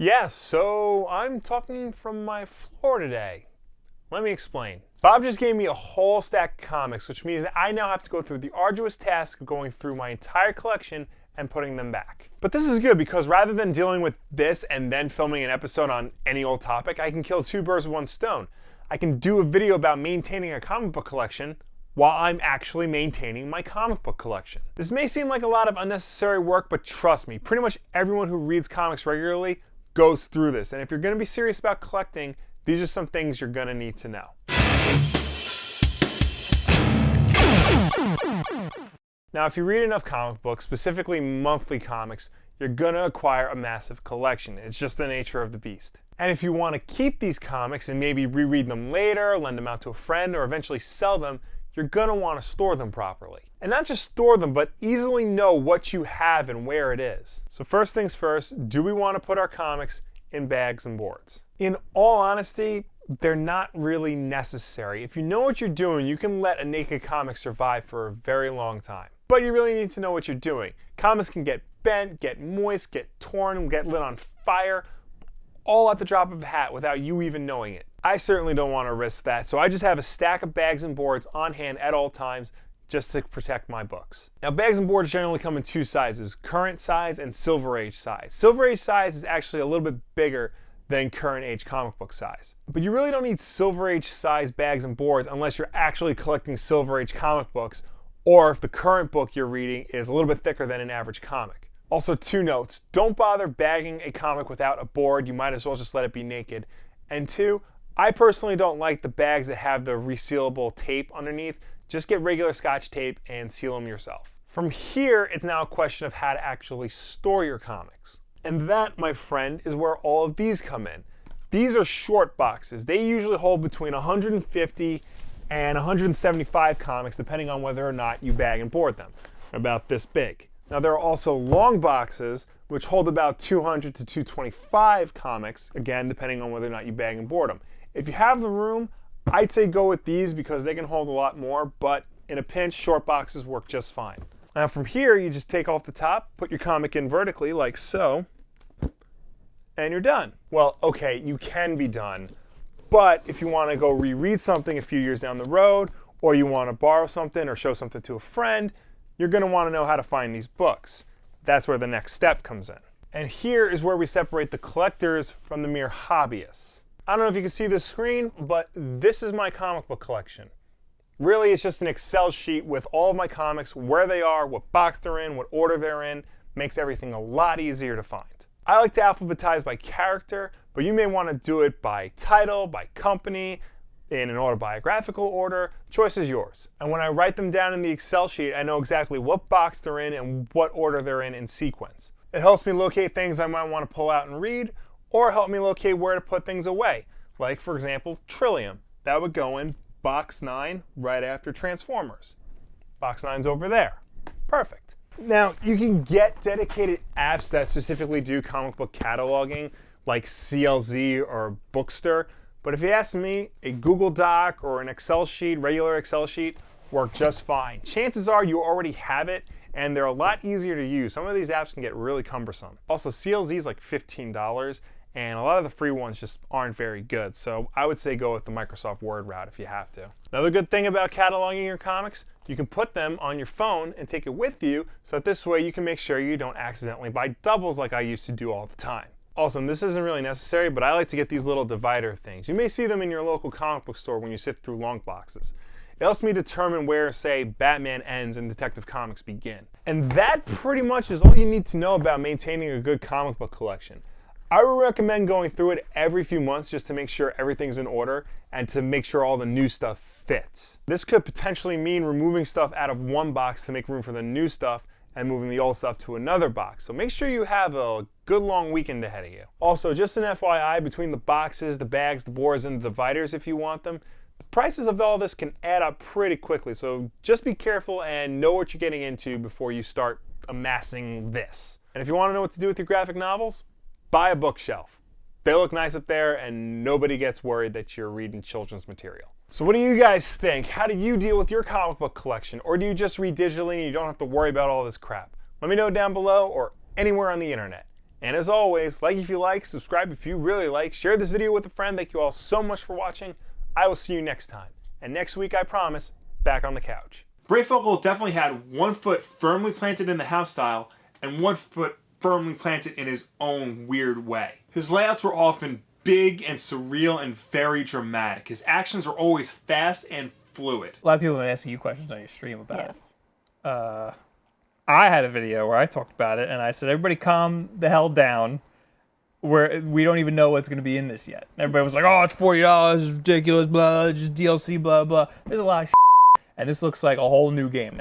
Yeah, so I'm talking from my floor today. Let me explain. Bob just gave me a whole stack of comics, which means that I now have to go through the arduous task of going through my entire collection and putting them back. But this is good because rather than dealing with this and then filming an episode on any old topic, I can kill two birds with one stone. I can do a video about maintaining a comic book collection while I'm actually maintaining my comic book collection. This may seem like a lot of unnecessary work, but trust me, pretty much everyone who reads comics regularly goes through this. And if you're going to be serious about collecting, these are some things you're going to need to know. Now, if you read enough comic books, specifically monthly comics, you're going to acquire a massive collection. It's just the nature of the beast. And if you want to keep these comics and maybe reread them later, lend them out to a friend, or eventually sell them, you're going to want to store them properly. And not just store them, but easily know what you have and where it is. So first things first, do we want to put our comics in bags and boards? In all honesty, they're not really necessary. If you know what you're doing, you can let a naked comic survive for a very long time. But you really need to know what you're doing. Comics can get bent, get moist, get torn, get lit on fire, all at the drop of a hat without you even knowing it. I certainly don't want to risk that, so I just have a stack of bags and boards on hand at all times just to protect my books. Now, bags and boards generally come in two sizes, current size and Silver Age size. Silver Age size is actually a little bit bigger than current age comic book size. But you really don't need Silver Age size bags and boards unless you're actually collecting Silver Age comic books, or if the current book you're reading is a little bit thicker than an average comic. Also, two notes: don't bother bagging a comic without a board. You might as well just let it be naked. And two, I personally don't like the bags that have the resealable tape underneath. Just get regular Scotch tape and seal them yourself. From here, it's now a question of how to actually store your comics. And that, my friend, is where all of these come in. These are short boxes. They usually hold between 150 and 175 comics, depending on whether or not you bag and board them. About this big. Now, there are also long boxes, which hold about 200 to 225 comics, again, depending on whether or not you bag and board them. If you have the room, I'd say go with these because they can hold a lot more, but in a pinch, short boxes work just fine. Now from here, you just take off the top, put your comic in vertically like so, and you're done. Well, okay, you can be done, but if you want to go reread something a few years down the road, or you want to borrow something or show something to a friend, you're going to want to know how to find these books. That's where the next step comes in. And here is where we separate the collectors from the mere hobbyists. I don't know if you can see this screen, but this is my comic book collection. Really, it's just an Excel sheet with all of my comics, where they are, what box they're in, what order they're in. Makes everything a lot easier to find. I like to alphabetize by character, but you may want to do it by title, by company, in an autobiographical order. Choice is yours. And when I write them down in the Excel sheet, I know exactly what box they're in and what order they're in sequence. It helps me locate things I might want to pull out and read, or help me locate where to put things away. Like, for example, Trillium. That would go in box 9 right after Transformers. Box 9's over there. Perfect. Now, you can get dedicated apps that specifically do comic book cataloging, like CLZ or Bookster, but if you ask me, a Google Doc or an Excel sheet, regular Excel sheet, work just fine. Chances are you already have it, and they're a lot easier to use. Some of these apps can get really cumbersome. Also, CLZ is like $15, and a lot of the free ones just aren't very good. So I would say go with the Microsoft Word route if you have to. Another good thing about cataloging your comics, you can put them on your phone and take it with you, so that this way you can make sure you don't accidentally buy doubles like I used to do all the time. Also, and this isn't really necessary, but I like to get these little divider things. You may see them in your local comic book store when you sift through long boxes. It helps me determine where, say, Batman ends and Detective Comics begin. And that pretty much is all you need to know about maintaining a good comic book collection. I would recommend going through it every few months just to make sure everything's in order and to make sure all the new stuff fits. This could potentially mean removing stuff out of one box to make room for the new stuff and moving the old stuff to another box. So make sure you have a good long weekend ahead of you. Also, just an FYI, between the boxes, the bags, the boards, and the dividers if you want them, the prices of all this can add up pretty quickly. So just be careful and know what you're getting into before you start amassing this. And if you want to know what to do with your graphic novels, buy a bookshelf. They look nice up there and nobody gets worried that you're reading children's material. So what do you guys think? How do you deal with your comic book collection? Or do you just read digitally and you don't have to worry about all this crap? Let me know down below or anywhere on the internet. And as always, like if you like, subscribe if you really like, share this video with a friend. Thank you all so much for watching. I will see you next time. And next week, I promise, back on the couch. Brayfogle definitely had 1 foot firmly planted in the house style and 1 foot firmly planted in his own weird way. His layouts were often big and surreal and very dramatic. His actions were always fast and fluid. A lot of people have been asking you questions on your stream about Yes. it. I had a video where I talked about it, and I said, everybody calm the hell down. We don't even know what's going to be in this yet. And everybody was like, oh, it's $40, it's ridiculous, blah, it's just DLC, blah, blah. There's a lot of shit, and this looks like a whole new game now.